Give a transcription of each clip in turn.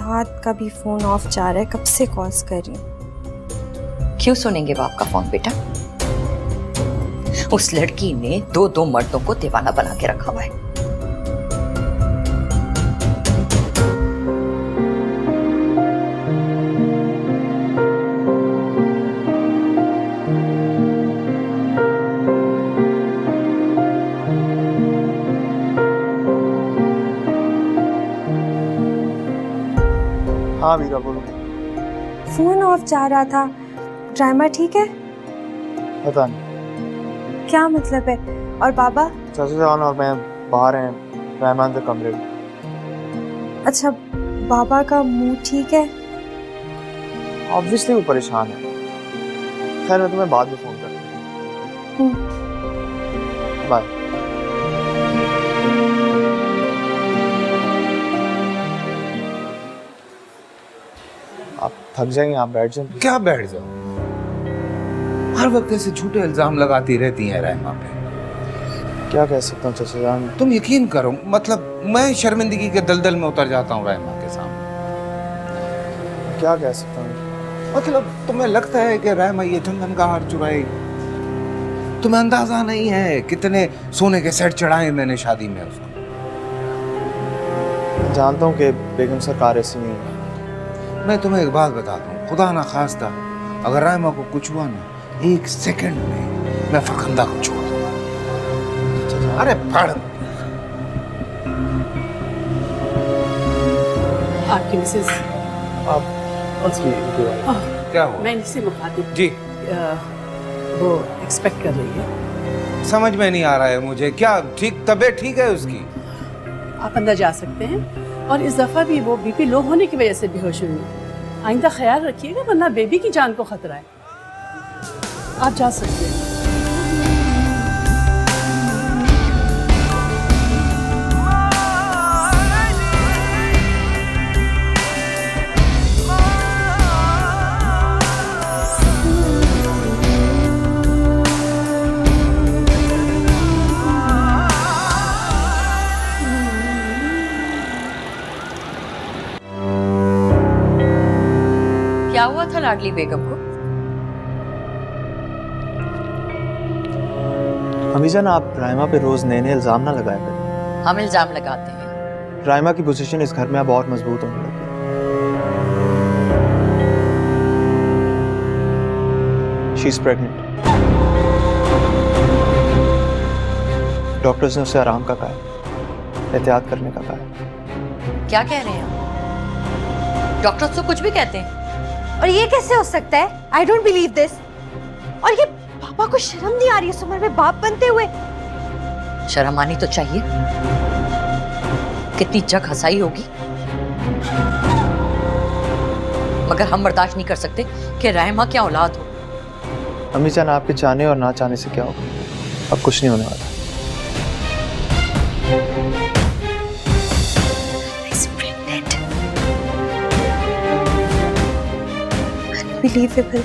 साथ का भी फोन ऑफ जा रहा है, कब से कॉल्स कर रही हूँ। क्यों सुनेंगे बाप का फोन बेटा? उस लड़की ने दो दो मर्दों को दीवाना बना के रखा हुआ है। हाँ मीरा बोलो। फोन ऑफ जा रहा था। ड्राइमा ठीक है? पता नहीं क्या मतलब है? और बाबा? चाचा जान और मैं बाहर हैं, रहमान के कमरे में। अच्छा, बाबा का मुंह ठीक है? ऑब्वियसली वो परेशान है। खैर मैं तुम्हें बाद में फोन करता हूँ। बाय। आप थक जाएंगे, आप बैठ जाएं। क्या बैठ जाओ? हर वक्त ऐसे झूठे इल्जाम लगाती रहती हैं रहमा पे। क्या कह सकता हूँ चाचा जान। तुम यकीन करो, मतलब मैं शर्मिंदगी के दलदल में उतर जाता हूँ रहमा के सामने। क्या कह सकता हूँ? मतलब तुम्हें लगता है कि रहमा ये चंदन का हार चुराएगी? तुम्हें अंदाजा नहीं है कितने सोने के सेट चढ़ाए मैंने शादी में उसको। जानता हूँ कि बेगम सरकार ऐसी नहीं है। मैं तुम्हें एक बात बताता हूँ, खुदा ना खास्ता अगर रहमा को कुछ हुआ ना, 1 सेकंड में मैं फरखंदा को छोड़ दूंगा। अरे पढ़। आपकी मिसेस आप क्या हुआ? मैं इनसे मुखातिब जी वो एक्सपेक्ट कर रही है। समझ में नहीं आ रहा है मुझे, क्या ठीक तबीयत ठीक है उसकी? आप अंदर जा सकते हैं, और इस दफ़ा भी वो बीपी लो होने की वजह से बेहोश हुई है। आइंदा ख्याल रखिएगा वरना बेबी की जान को खतरा है। आप जा सकते हैं। क्या हुआ था लाडली बेगम को? हमीजान, आप राइमा पे रोज नए नए इल्जाम ना लगाया करें। हम इल्जाम लगाते हैं। राइमा की पोजीशन इस घर में अब और मजबूत होने लगी। She is pregnant. डॉक्टर्स ने उसे आराम का कहा है, एहतियात करने का कहा है। क्या कह रहे हैं आप? डॉक्टर तो कुछ भी कहते हैं। और ये कैसे हो सकता है? I don't believe this. और ये पापा को शर्म नहीं आ रही इस उम्र में बाप बनते हुए? शर्म आनी तो चाहिए। कितनी जग हंसाई होगी, मगर हम बर्दाश्त नहीं कर सकते कि रहमा क्या औलाद हो। हमीजान, आपके चाहने और ना चाहने से क्या होगा? अब कुछ नहीं होने वाला। Unbelievable.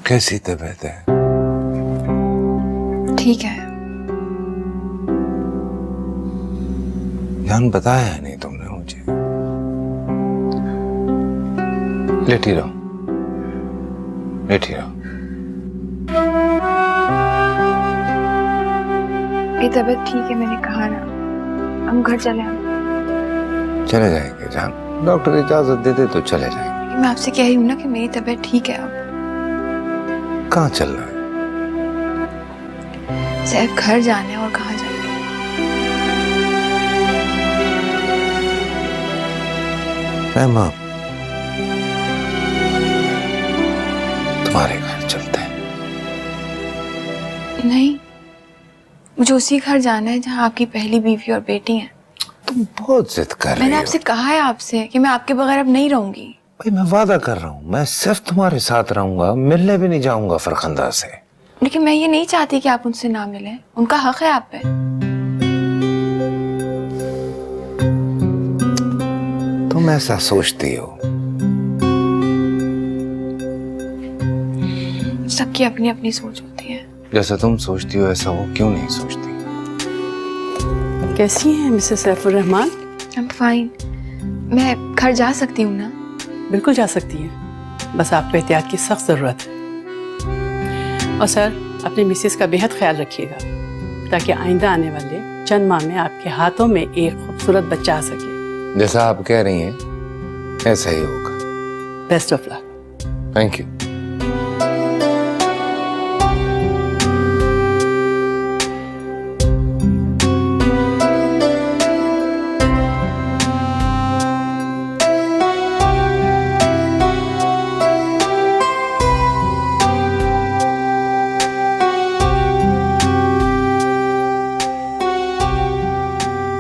कैसी तबीयत है? ठीक है। जान बताया है नहीं तुमने मुझे। लेटी रहो, लेटी रहो। ये तबीयत ठीक है, मैंने कहा ना। हम घर चले। हम चले जाएंगे जान, डॉक्टर इजाजत दे दे तो चले जाएंगे। मैं आपसे कह रही हूँ ना कि मेरी तबीयत ठीक है अब। कहाँ चल रहा है? सिर्फ घर जाने, और कहाँ जाएंगे? रहमा, तुम्हारे घर चलते हैं। नहीं, मुझे उसी घर जाना है जहाँ आपकी पहली बीवी और बेटी हैं। तुम बहुत जिद कर रही मैंने हो। आपसे कहा है आपसे कि मैं आपके बगैर अब नहीं रहूंगी। भाई मैं वादा कर रहा हूँ, मैं सिर्फ तुम्हारे साथ रहूंगा, मिलने भी नहीं जाऊंगा फरखंदा से। लेकिन मैं ये नहीं चाहती कि आप उनसे ना मिलें, उनका हक है आप पे। तुम ऐसा सोचती हो। सबकी अपनी अपनी सोच होती है। जैसा तुम सोचती हो ऐसा वो क्यों नहीं सोचती? कैसी हैं Mrs Saifur Rahman? I'm fine. मैं घर जा सकती हूँ ना? बिल्कुल जा सकती हैं, बस आपको एहतियात की सख्त ज़रूरत है। और सर, अपनी मिसेस का बेहद ख्याल रखिएगा ताकि आइंदा आने वाले चंद माह में आपके हाथों में एक खूबसूरत बच्चा आ सके। जैसा आप कह रही हैं ऐसा ही होगा। Best of luck. Thank you.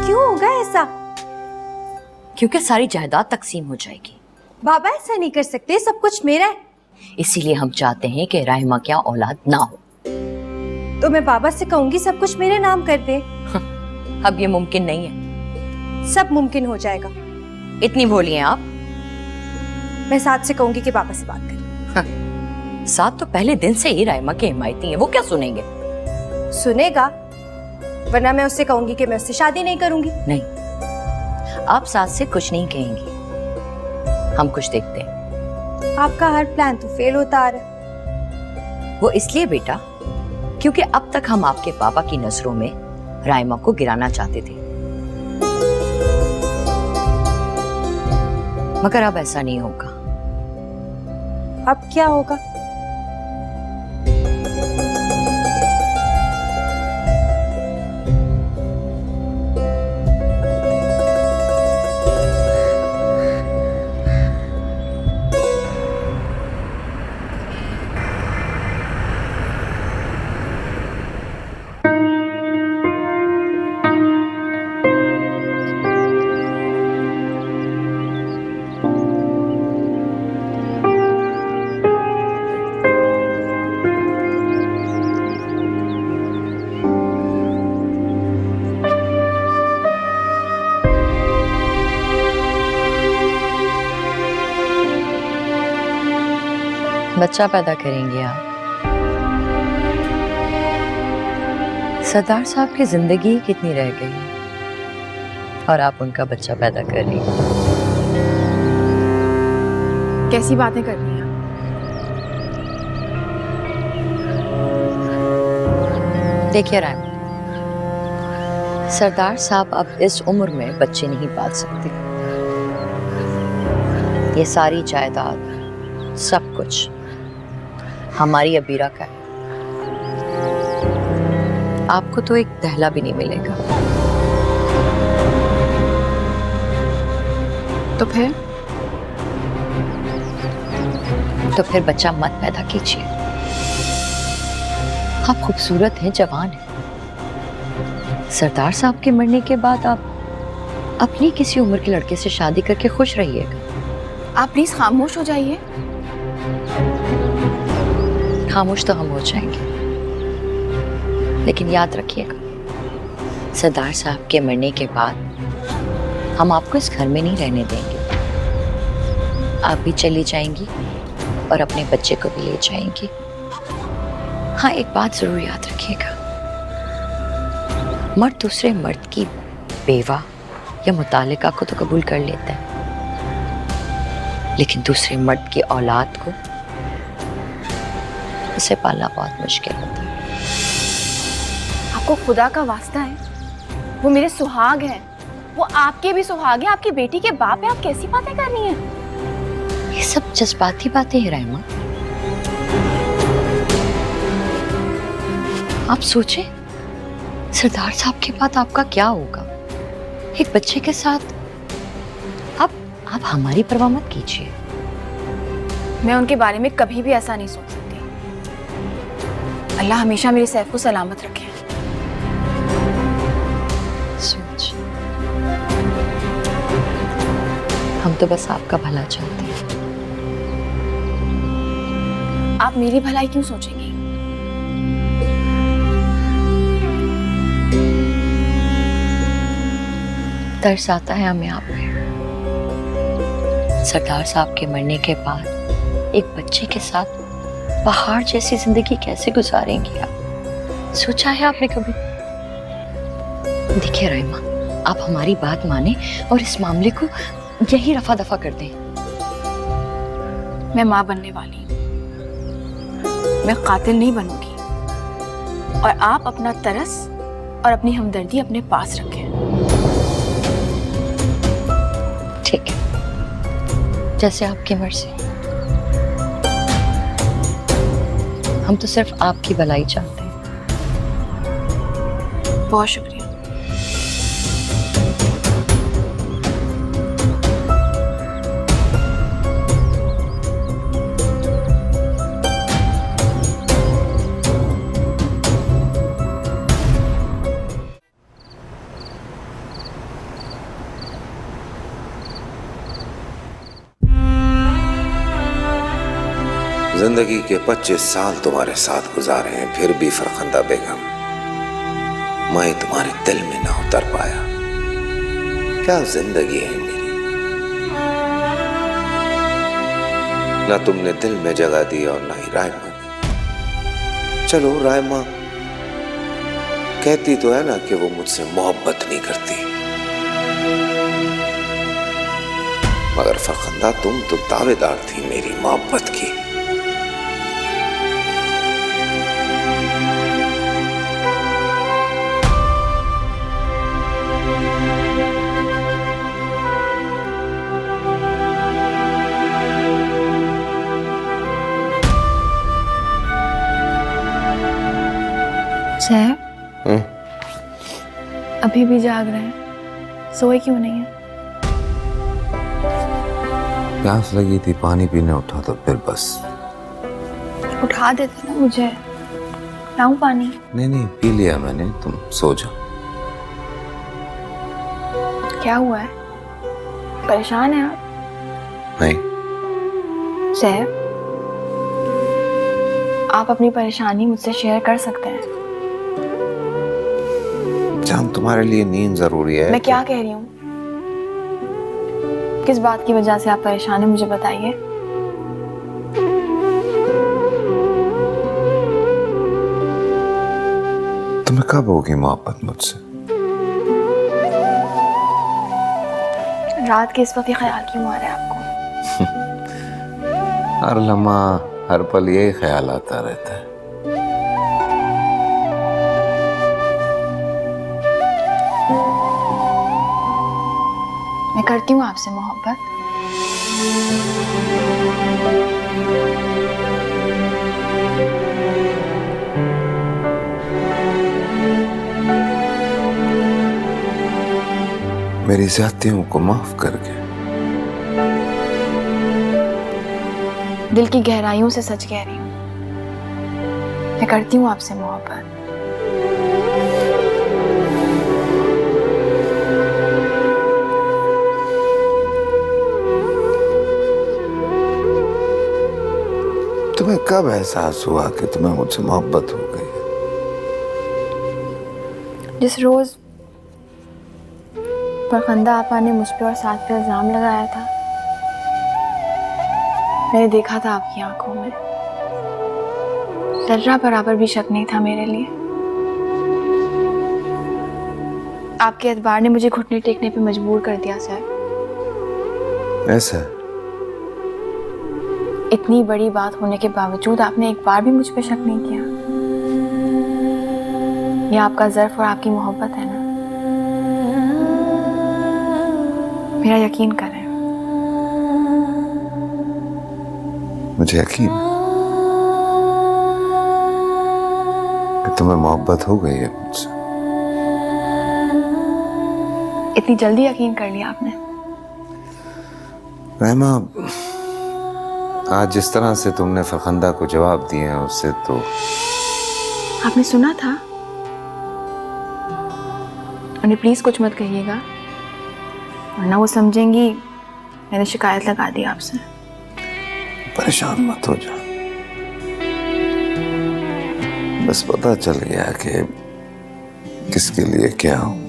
क्यों होगा ऐसा? क्योंकि सारी जायदाद तकसीम हो जाएगी। बाबा ऐसा नहीं कर सकते, सब कुछ मेरा है। इसीलिए हम चाहते हैं कि राहिमा क्या औलाद ना हो। तो मैं बाबा से कहूंगी सब कुछ मेरे नाम कर दे। अब ये मुमकिन नहीं है। सब मुमकिन हो जाएगा। इतनी भोली हैं आप। मैं साथ से कहूंगी कि बाबा से बात करें। साथ तो पहले दिन से ही राहिमा के हिमायती हैं, वो क्या सुनेंगे? सुनेगा, वरना मैं उससे कहूंगी कि मैं उससे शादी नहीं करूंगी। नहीं, आप साथ से कुछ नहीं कहेंगी, हम कुछ देखते हैं। आपका हर प्लान तो फेल होता आ रहा है। वो इसलिए बेटा क्योंकि अब तक हम आपके पापा की नजरों में राहिमा को गिराना चाहते थे, मगर अब ऐसा नहीं होगा। अब क्या होगा? बच्चा पैदा करेंगे आप। सरदार साहब की जिंदगी कितनी रह गई है और आप उनका बच्चा पैदा कर रही हैं। कैसी बातें कर रही हैं आप? देखिए राहिमा, सरदार साहब अब इस उम्र में बच्चे नहीं पाल सकते। ये सारी जायदाद, सब कुछ हमारी अबीरा का है। आपको तो एक दहला भी नहीं मिलेगा। तो फिर बच्चा मत पैदा कीजिए। आप खूबसूरत हैं, जवान हैं। सरदार साहब के मरने के बाद आप अपनी किसी उम्र के लड़के से शादी करके खुश रहिएगा। आप प्लीज खामोश हो जाइए। खामोश तो हम हो जाएंगे, लेकिन याद रखिएगा, सरदार साहब के मरने के बाद हम आपको इस घर में नहीं रहने देंगे। आप भी चली जाएंगी और अपने बच्चे को भी ले जाएंगी। हाँ, एक बात जरूर याद रखिएगा, मर्द दूसरे मर्द की बेवा या मुतालिका को तो कबूल कर लेता है, लेकिन दूसरे मर्द की औलाद को उसे पालना बहुत मुश्किल होता है। आपको खुदा का वास्ता है, वो मेरे सुहाग हैं, वो आपके भी सुहाग हैं, आपकी बेटी के बाप हैं। आप कैसी बातें कर रही हैं? ये सब जज्बाती बातें हैं राहिमा। आप सोचे सरदार साहब के बाद आपका क्या होगा एक बच्चे के साथ। आप हमारी परवाह मत कीजिए। मैं उनके बारे में कभी भी ऐसा नहीं सोच सकती। अल्लाह हमेशा मेरे सैफ को सलामत रखे। सोच हम तो बस आपका भला चाहते हैं। आप मेरी भलाई क्यों सोचेंगी? तरस आता है हमें आप पे। सरदार साहब के मरने के बाद एक बच्चे के साथ पहाड़ जैसी जिंदगी कैसे गुजारेंगी आप? सोचा है आपने कभी? देखिए राइमा, आप हमारी बात माने और इस मामले को यही रफा दफा कर दें। मैं माँ बनने वाली हूँ, मैं कातिल नहीं बनूंगी। और आप अपना तरस और अपनी हमदर्दी अपने पास रखें। ठीक है, जैसे आपकी मर्जी। हम तो सिर्फ आपकी भलाई चाहते हैं। बहुत शुक्रिया। जिंदगी के 25 साल तुम्हारे साथ गुजारे हैं, फिर भी फरखंदा बेगम मैं तुम्हारे दिल में ना उतर पाया। क्या जिंदगी है मेरी, ना तुमने दिल में जगह दी और ना ही रायमा ने। चलो रायमा कहती तो है ना कि वो मुझसे मोहब्बत नहीं करती, मगर फरखंदा तुम तो दावेदार थी मेरी मोहब्बत की। सर, अभी भी जाग रहे हैं? सोए क्यों नहीं है? प्यास लगी थी, पानी पीने उठा तो फिर बस। उठा देते ना मुझे, लाऊं पानी? नहीं पी लिया मैंने, तुम सो जाओ। क्या हुआ है? परेशान है आप? नहीं। सर, आप अपनी परेशानी मुझसे शेयर कर सकते हैं। जान, तुम्हारे लिए नींद जरूरी है। मैं क्या कह रही हूँ? किस बात की वजह से आप परेशान हैं, मुझे बताइए। तुम्हें कब होगी मोहब्बत मुझसे? रात के इस वक्त ये ख्याल क्यों आ रहा है आपको? हर लम्हा हर पल यही ख्याल आता रहता है। मैं करती हूँ आपसे मोहब्बत। मेरी ज्यादतियों को माफ करके। दिल की गहराइयों से सच कह रही हूँ, मैं करती हूँ आपसे मोहब्बत। तुम्हें कब एहसास हुआ कि तुम्हें मुझसे मोहब्बत हो गई? जिस रोज फरखंदा आपा ने मुझ पे और साथ पे इल्जाम लगाया था, मैंने देखा था आपकी आंखों में जर्रा बराबर भी शक नहीं था मेरे लिए। आपके एतबार ने मुझे घुटने टेकने पे मजबूर कर दिया सर। ऐसा? इतनी बड़ी बात होने के बावजूद आपने एक बार भी मुझ पे शक नहीं किया। यह आपका ज़र्फ और आपकी मोहब्बत है ना? मेरा यकीन करें। मुझे यकीन कि तुम्हें मोहब्बत हो गई है मुझसे। इतनी जल्दी यकीन कर लिया आपने? रहमा, आज जिस तरह से तुमने फरखंदा को जवाब दिए हैं उससे तो। आपने सुना था? उन्हें प्लीज कुछ मत कहिएगा, वरना वो समझेंगी मैंने शिकायत लगा दी आपसे। परेशान मत हो जा, बस पता चल गया कि किसके लिए क्या हूं।